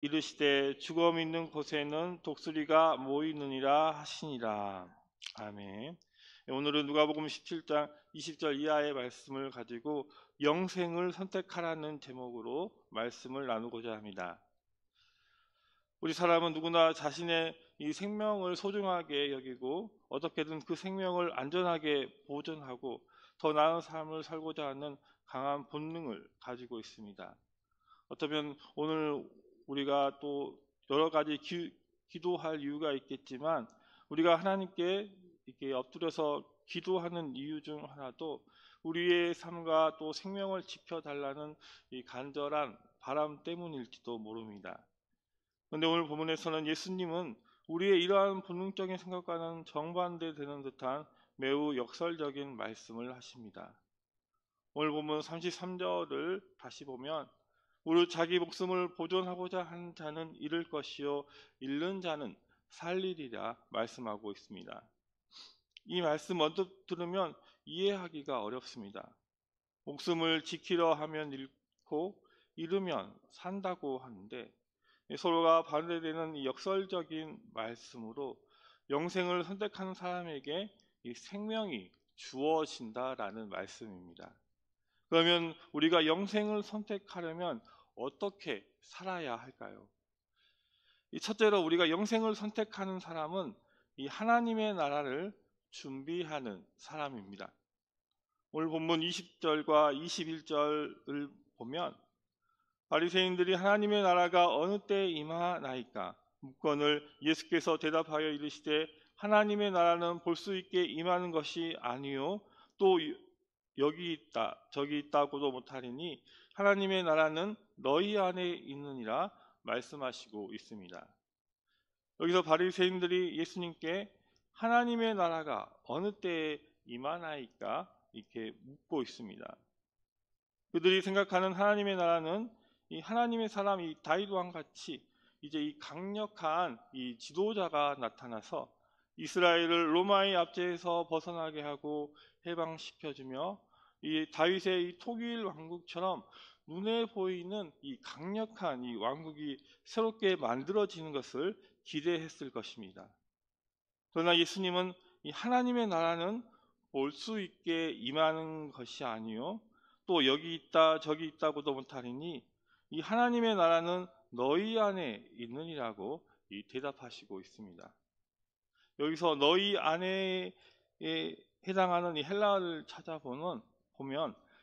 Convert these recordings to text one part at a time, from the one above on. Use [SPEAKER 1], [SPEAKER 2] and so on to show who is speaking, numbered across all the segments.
[SPEAKER 1] 이르시되 죽음 있는 곳에는 독수리가 모이느니라 하시니라. 아멘. 오늘은 누가복음 17장 20절 이하의 말씀을 가지고 영생을 선택하라는 제목으로 말씀을 나누고자 합니다. 우리 사람은 누구나 자신의 이 생명을 소중하게 여기고 어떻게든 그 생명을 안전하게 보존하고 더 나은 삶을 살고자 하는 강한 본능을 가지고 있습니다. 어쩌면 오늘 우리가 또 여러 가지 기도할 이유가 있겠지만 우리가 하나님께 이렇게 엎드려서 기도하는 이유 중 하나도 우리의 삶과 또 생명을 지켜달라는 이 간절한 바람 때문일지도 모릅니다. 그런데 오늘 본문에서는 예수님은 우리의 이러한 본능적인 생각과는 정반대되는 듯한 매우 역설적인 말씀을 하십니다. 오늘 본문 33절을 다시 보면 오늘 자기 목숨을 보존하고자 한 자는 잃을 것이요 잃는 자는 살리리라 말씀하고 있습니다. 이 말씀 언뜻 들으면 이해하기가 어렵습니다. 목숨을 지키려 하면 잃고 잃으면 산다고 하는데 서로가 반대되는 이 역설적인 말씀으로 영생을 선택하는 사람에게 이 생명이 주어진다라는 말씀입니다. 그러면 우리가 영생을 선택하려면 어떻게 살아야 할까요? 첫째로 우리가 영생을 선택하는 사람은 이 하나님의 나라를 준비하는 사람입니다. 오늘 본문 20절과 21절을 보면 바리새인들이 하나님의 나라가 어느 때에 임하나이까 묻거늘 예수께서 대답하여 이르시되 하나님의 나라는 볼 수 있게 임하는 것이 아니요 또 여기 있다 저기 있다고도 못하리니 하나님의 나라는 너희 안에 있느니라 말씀하시고 있습니다. 여기서 바리새인들이 예수님께 하나님의 나라가 어느 때에 임하나이까 이렇게 묻고 있습니다. 그들이 생각하는 하나님의 나라는 이 하나님의 사람 이 다윗 왕 같이 이제 이 강력한 이 지도자가 나타나서 이스라엘을 로마의 압제에서 벗어나게 하고 해방시켜주며 이 다윗의 이 토길 왕국처럼 눈에 보이는 이 강력한 이 왕국이 새롭게 만들어지는 것을 기대했을 것입니다. 그러나 예수님은 이 하나님의 나라는 볼 수 있게 임하는 것이 아니요 또 여기 있다 저기 있다고도 못하리니 이 하나님의 나라는 너희 안에 있느니라고 대답하시고 있습니다. 여기서 너희 안에 해당하는 이 헬라어를 찾아보면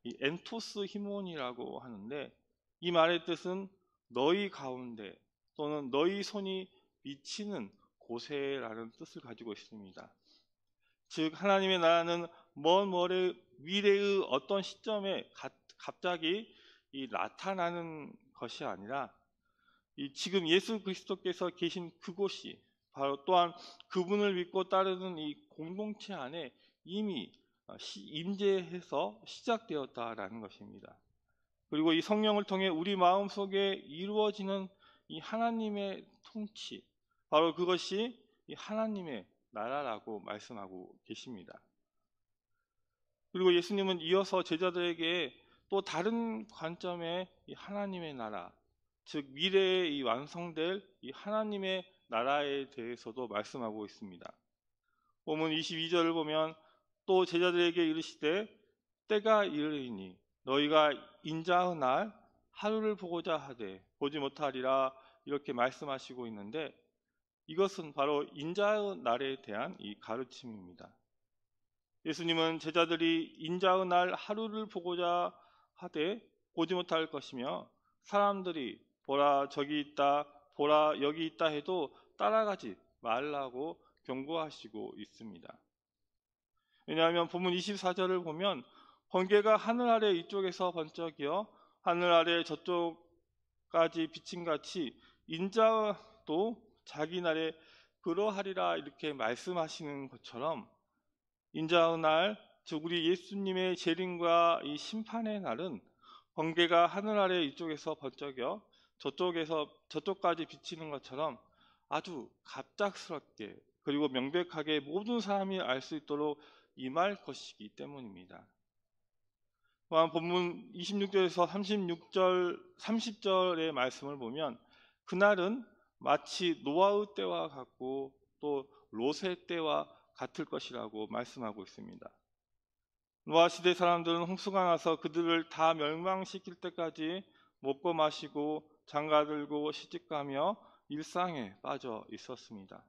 [SPEAKER 1] 이 엔토스 히몬이라고 하는데 이 말의 뜻은 너희 가운데 또는 너희 손이 미치는 곳에라는 뜻을 가지고 있습니다. 즉 하나님의 나라는 먼 미래의 어떤 시점에 갑자기 나타나는 것이 아니라 지금 예수 그리스도께서 계신 그곳이 바로 또한 그분을 믿고 따르는 이 공동체 안에 이미 임재해서 시작되었다라는 것입니다. 그리고 이 성령을 통해 우리 마음속에 이루어지는 이 하나님의 통치, 바로 그것이 이 하나님의 나라라고 말씀하고 계십니다. 그리고 예수님은 이어서 제자들에게 또 다른 관점의 이 하나님의 나라, 즉 미래에 이 완성될 이 하나님의 나라에 대해서도 말씀하고 있습니다. 본문 22절을 보면 또 제자들에게 이르시되 때가 이르리니 너희가 인자의 날 하루를 보고자 하되 보지 못하리라 이렇게 말씀하시고 있는데 이것은 바로 인자의 날에 대한 이 가르침입니다. 예수님은 제자들이 인자의 날 하루를 보고자 하되 보지 못할 것이며 사람들이 보라 저기 있다 보라 여기 있다 해도 따라가지 말라고 경고하시고 있습니다. 왜냐하면 본문 24절을 보면 번개가 하늘 아래 이쪽에서 번쩍이어 하늘 아래 저쪽까지 비침같이 인자도 자기 날에 그러하리라 이렇게 말씀하시는 것처럼 인자의 날, 즉 우리 예수님의 재림과 이 심판의 날은 번개가 하늘 아래 이쪽에서 번쩍여 저쪽까지 비치는 것처럼 아주 갑작스럽게 그리고 명백하게 모든 사람이 알 수 있도록 임할 것이기 때문입니다. 또한 본문 26절에서 30절의 말씀을 보면 그날은 마치 노아의 때와 같고 또 롯의 때와 같을 것이라고 말씀하고 있습니다. 노아 시대 사람들은 홍수가 나서 그들을 다 멸망시킬 때까지 먹고 마시고 장가들고 시집가며 일상에 빠져 있었습니다.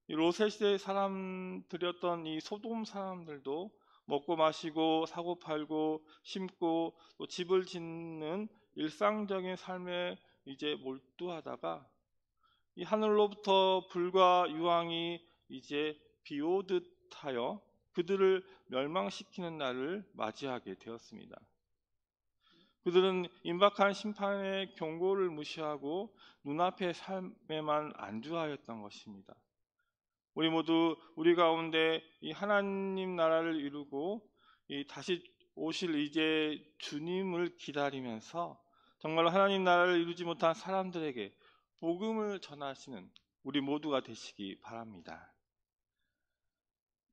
[SPEAKER 1] 이 롯의 시대 사람들이었던 이 소돔 사람들도 먹고 마시고 사고 팔고 심고 또 집을 짓는 일상적인 삶에 이제 몰두하다가 이 하늘로부터 불과 유황이 이제 비오듯 하여 그들을 멸망시키는 날을 맞이하게 되었습니다. 그들은 임박한 심판의 경고를 무시하고 눈앞의 삶에만 안주하였던 것입니다. 우리 모두 우리 가운데 이 하나님 나라를 이루고 이 다시 오실 이제 주님을 기다리면서 정말로 하나님 나라를 이루지 못한 사람들에게 복음을 전하시는 우리 모두가 되시기 바랍니다.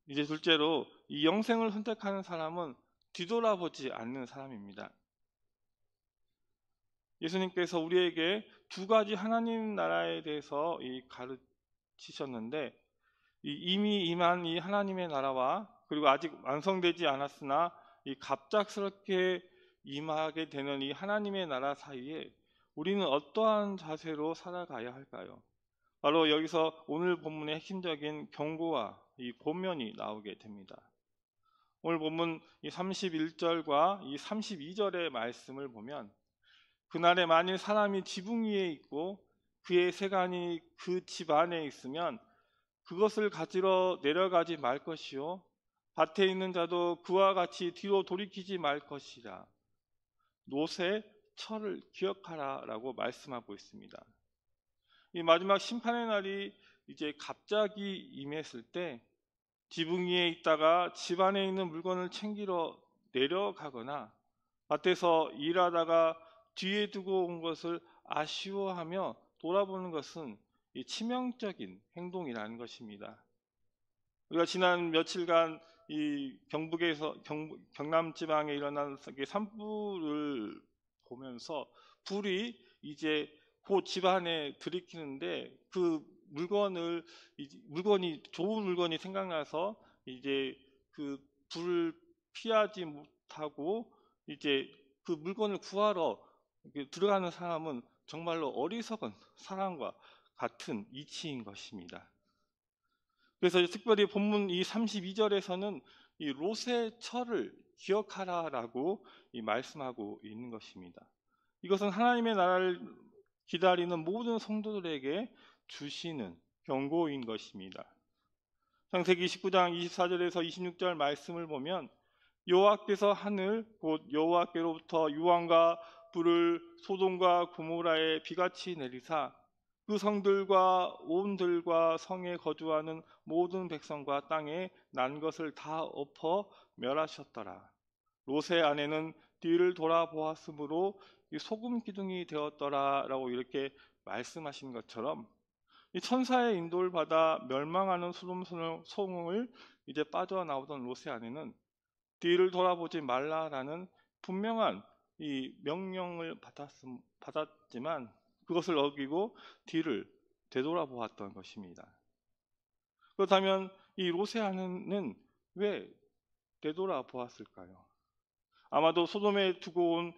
[SPEAKER 1] 이제 둘째로 이 영생을 선택하는 사람은 뒤돌아보지 않는 사람입니다. 예수님께서 우리에게 두 가지 하나님 나라에 대해서 가르치셨는데 이미 임한 이 하나님의 나라와 그리고 아직 완성되지 않았으나 이 갑작스럽게 임하게 되는 이 하나님의 나라 사이에 우리는 어떠한 자세로 살아가야 할까요? 바로 여기서 오늘 본문의 핵심적인 경고와 이 권면이 나오게 됩니다. 오늘 본문 이 31절과 이 32절의 말씀을 보면 그날에 만일 사람이 지붕 위에 있고 그의 세간이 그 집 안에 있으면 그것을 가지러 내려가지 말 것이요 밭에 있는 자도 그와 같이 뒤로 돌이키지 말 것이라. 롯의 철을 기억하라 라고 말씀하고 있습니다. 이 마지막 심판의 날이 이제 갑자기 임했을 때 지붕 위에 있다가 집 안에 있는 물건을 챙기러 내려가거나 밭에서 일하다가 뒤에 두고 온 것을 아쉬워하며 돌아보는 것은 이 치명적인 행동이라는 것입니다. 우리가 지난 며칠간 이 경남 지방에 일어난 산불을 보면서 불이 이제 그 집안에 들이키는데 그 물건이 좋은 물건이 생각나서 이제 그 불을 피하지 못하고 이제 그 물건을 구하러 들어가는 사람은 정말로 어리석은 사람과 같은 이치인 것입니다. 그래서 특별히 본문 이 32절에서는 이 롯의 철을 기억하라라고 말씀하고 있는 것입니다. 이것은 하나님의 나라를 기다리는 모든 성도들에게 주시는 경고인 것입니다. 창세기 19장 24절에서 26절 말씀을 보면 여호와께서 하늘 곧 여호와께로부터 유황과 불을 소돔과 고모라에 비같이 내리사 그 성들과 온 들과 성에 거주하는 모든 백성과 땅에 난 것을 다 엎어 멸하셨더라. 롯의 아내는 뒤를 돌아보았으므로 소금 기둥이 되었더라 라고 이렇게 말씀하신 것처럼 이 천사의 인도를 받아 멸망하는 소돔 성을 이제 빠져나오던 롯의 아내는 뒤를 돌아보지 말라라는 분명한 이 명령을 받았지만 그것을 어기고 뒤를 되돌아보았던 것입니다. 그렇다면 이 롯의 아내는 왜 되돌아보았을까요? 아마도 소돔에 두고 온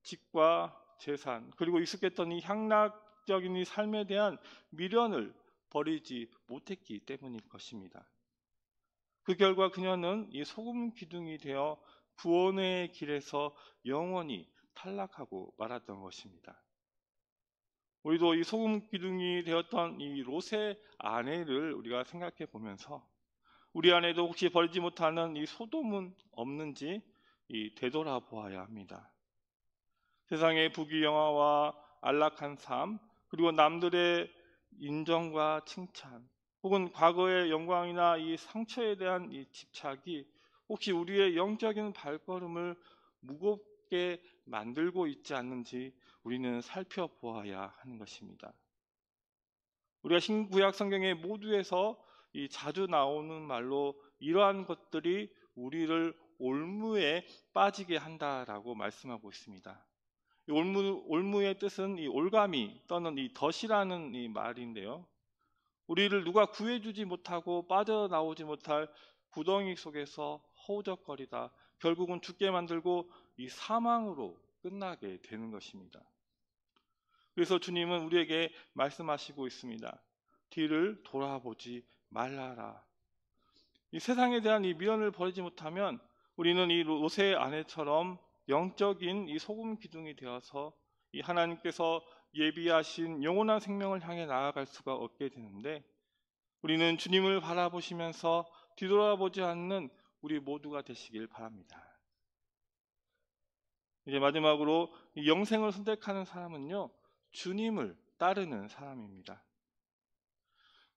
[SPEAKER 1] 집과 재산 그리고 익숙했던 이 향락적인 이 삶에 대한 미련을 버리지 못했기 때문일 것입니다. 그 결과 그녀는 이 소금 기둥이 되어 구원의 길에서 영원히 탈락하고 말았던 것입니다. 우리도 이 소금 기둥이 되었던 이 롯의 아내를 우리가 생각해 보면서 우리 안에도 혹시 버리지 못하는 이 소돔은 없는지 되돌아보아야 합니다. 세상의 부귀영화와 안락한 삶 그리고 남들의 인정과 칭찬 혹은 과거의 영광이나 이 상처에 대한 이 집착이 혹시 우리의 영적인 발걸음을 무겁게 만들고 있지 않는지 우리는 살펴보아야 하는 것입니다. 우리가 신구약 성경의 모두에서 자주 나오는 말로 이러한 것들이 우리를 올무에 빠지게 한다라고 말씀하고 있습니다. 이 올무의 뜻은 이 올가미 또는 이 덫이라는 이 말인데요. 우리를 누가 구해주지 못하고 빠져나오지 못할 구덩이 속에서 허우적거리다 결국은 죽게 만들고 이 사망으로 끝나게 되는 것입니다. 그래서 주님은 우리에게 말씀하시고 있습니다. 뒤를 돌아보지 말라라. 이 세상에 대한 이 미련을 버리지 못하면 우리는 이 롯의 아내처럼 영적인 이 소금 기둥이 되어서 이 하나님께서 예비하신 영원한 생명을 향해 나아갈 수가 없게 되는데, 우리는 주님을 바라보시면서 뒤돌아보지 않는 우리 모두가 되시길 바랍니다. 이제 마지막으로 이 영생을 선택하는 사람은요, 주님을 따르는 사람입니다.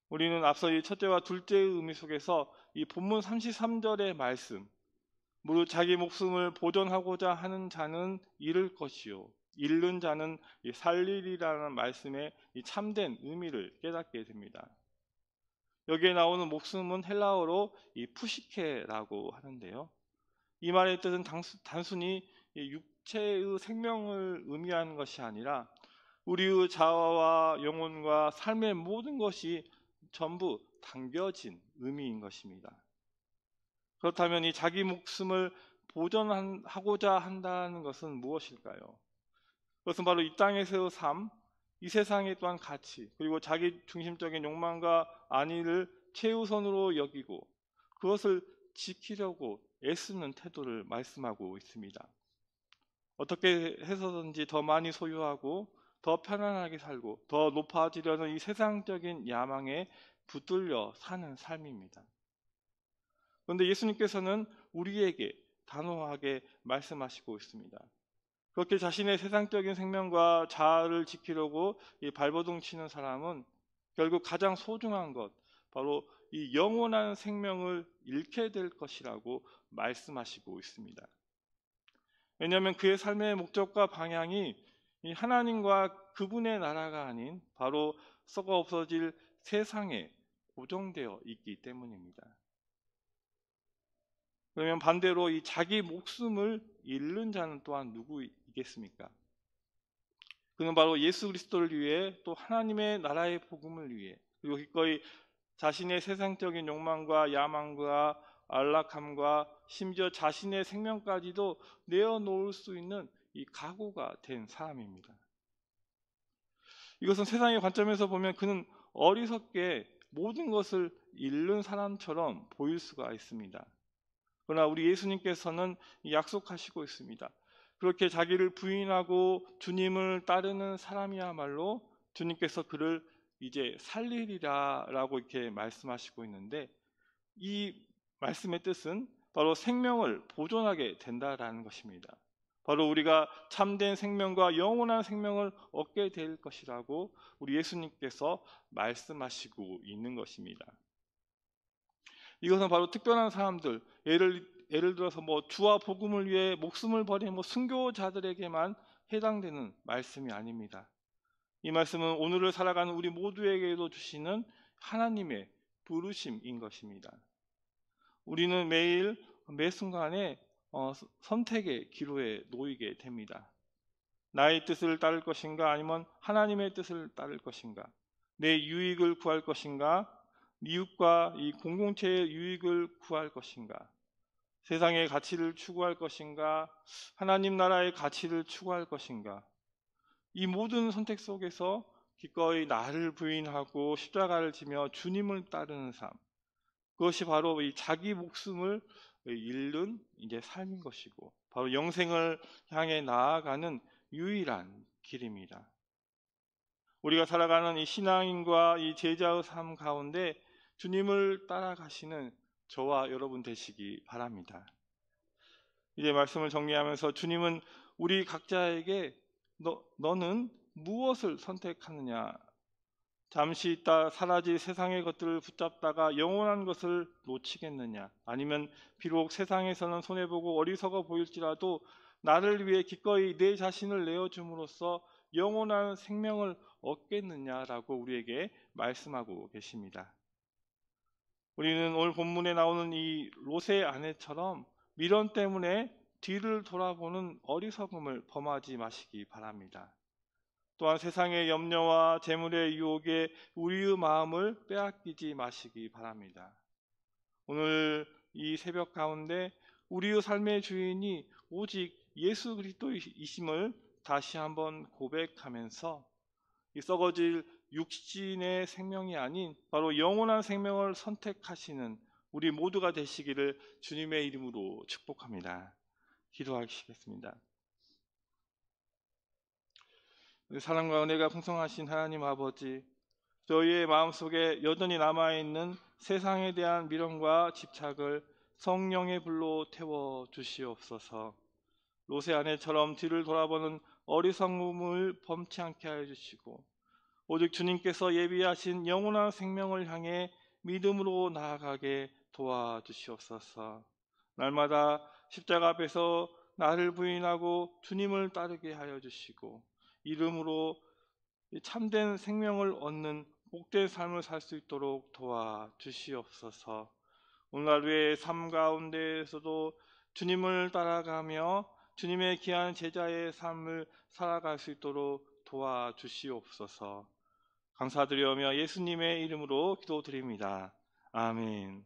[SPEAKER 1] 우리는 앞서 이 첫째와 둘째의 의미 속에서 이 본문 33절의 말씀, 무릇 자기 목숨을 보존하고자 하는 자는 잃을 것이요 잃는 자는 살리리라는 말씀의 이 참된 의미를 깨닫게 됩니다. 여기에 나오는 목숨은 헬라어로 이 푸시케라고 하는데요. 이 말의 뜻은 단순히 육체의 생명을 의미하는 것이 아니라 우리의 자아와 영혼과 삶의 모든 것이 전부 담겨진 의미인 것입니다. 그렇다면 이 자기 목숨을 보존하고자 한다는 것은 무엇일까요? 그것은 바로 이 땅에서의 삶, 이 세상의 또한 가치, 그리고 자기 중심적인 욕망과 안위를 최우선으로 여기고 그것을 지키려고 애쓰는 태도를 말씀하고 있습니다. 어떻게 해서든지 더 많이 소유하고 더 편안하게 살고 더 높아지려는 이 세상적인 야망에 붙들려 사는 삶입니다. 그런데 예수님께서는 우리에게 단호하게 말씀하시고 있습니다. 그렇게 자신의 세상적인 생명과 자아를 지키려고 발버둥 치는 사람은 결국 가장 소중한 것, 바로 이 영원한 생명을 잃게 될 것이라고 말씀하시고 있습니다. 왜냐하면 그의 삶의 목적과 방향이 이 하나님과 그분의 나라가 아닌 바로 썩어 없어질 세상에 고정되어 있기 때문입니다. 그러면 반대로 이 자기 목숨을 잃는 자는 또한 누구이겠습니까? 그는 바로 예수 그리스도를 위해 또 하나님의 나라의 복음을 위해 그리고 기꺼이 자신의 세상적인 욕망과 야망과 안락함과 심지어 자신의 생명까지도 내어놓을 수 있는 이 각오가 된 사람입니다. 이것은 세상의 관점에서 보면 그는 어리석게 모든 것을 잃는 사람처럼 보일 수가 있습니다. 그러나 우리 예수님께서는 약속하시고 있습니다. 그렇게 자기를 부인하고 주님을 따르는 사람이야말로 주님께서 그를 이제 살리리라 라고 이렇게 말씀하시고 있는데, 이 말씀의 뜻은 바로 생명을 보존하게 된다라는 것입니다. 바로 우리가 참된 생명과 영원한 생명을 얻게 될 것이라고 우리 예수님께서 말씀하시고 있는 것입니다. 이것은 바로 특별한 사람들, 예를 들어서 주와 복음을 위해 목숨을 버린 순교자들에게만 해당되는 말씀이 아닙니다. 이 말씀은 오늘을 살아가는 우리 모두에게도 주시는 하나님의 부르심인 것입니다. 우리는 매일 매 순간에 선택의 기로에 놓이게 됩니다. 나의 뜻을 따를 것인가 아니면 하나님의 뜻을 따를 것인가, 내 유익을 구할 것인가 이웃과 이 공동체의 유익을 구할 것인가, 세상의 가치를 추구할 것인가 하나님 나라의 가치를 추구할 것인가. 이 모든 선택 속에서 기꺼이 나를 부인하고 십자가를 지며 주님을 따르는 삶, 그것이 바로 이 자기 목숨을 잃는 이제 삶인 것이고 바로 영생을 향해 나아가는 유일한 길입니다. 우리가 살아가는 이 신앙인과 이 제자의 삶 가운데 주님을 따라가시는 저와 여러분 되시기 바랍니다. 이제 말씀을 정리하면서 주님은 우리 각자에게 너는 무엇을 선택하느냐, 잠시 있다 사라질 세상의 것들을 붙잡다가 영원한 것을 놓치겠느냐, 아니면 비록 세상에서는 손해보고 어리석어 보일지라도 나를 위해 기꺼이 내 자신을 내어줌으로써 영원한 생명을 얻겠느냐라고 우리에게 말씀하고 계십니다. 우리는 오늘 본문에 나오는 이 롯의 아내처럼 미련 때문에 뒤를 돌아보는 어리석음을 범하지 마시기 바랍니다. 또한 세상의 염려와 재물의 유혹에 우리의 마음을 빼앗기지 마시기 바랍니다. 오늘 이 새벽 가운데 우리의 삶의 주인이 오직 예수 그리스도이심을 다시 한번 고백하면서 이 썩어질 육신의 생명이 아닌 바로 영원한 생명을 선택하시는 우리 모두가 되시기를 주님의 이름으로 축복합니다. 기도하시겠습니다. 사랑과 은혜가 풍성하신 하나님 아버지, 저희의 마음속에 여전히 남아있는 세상에 대한 미련과 집착을 성령의 불로 태워 주시옵소서. 롯의 아내처럼 뒤를 돌아보는 어리석음을 범치 않게 하여 주시고, 오직 주님께서 예비하신 영원한 생명을 향해 믿음으로 나아가게 도와주시옵소서. 날마다 십자가 앞에서 나를 부인하고 주님을 따르게 하여 주시고, 이름으로 참된 생명을 얻는 복된 삶을 살 수 있도록 도와주시옵소서. 오늘 하루의 삶 가운데에서도 주님을 따라가며 주님의 귀한 제자의 삶을 살아갈 수 있도록 도와주시옵소서. 감사드리며 예수님의 이름으로 기도드립니다. 아멘.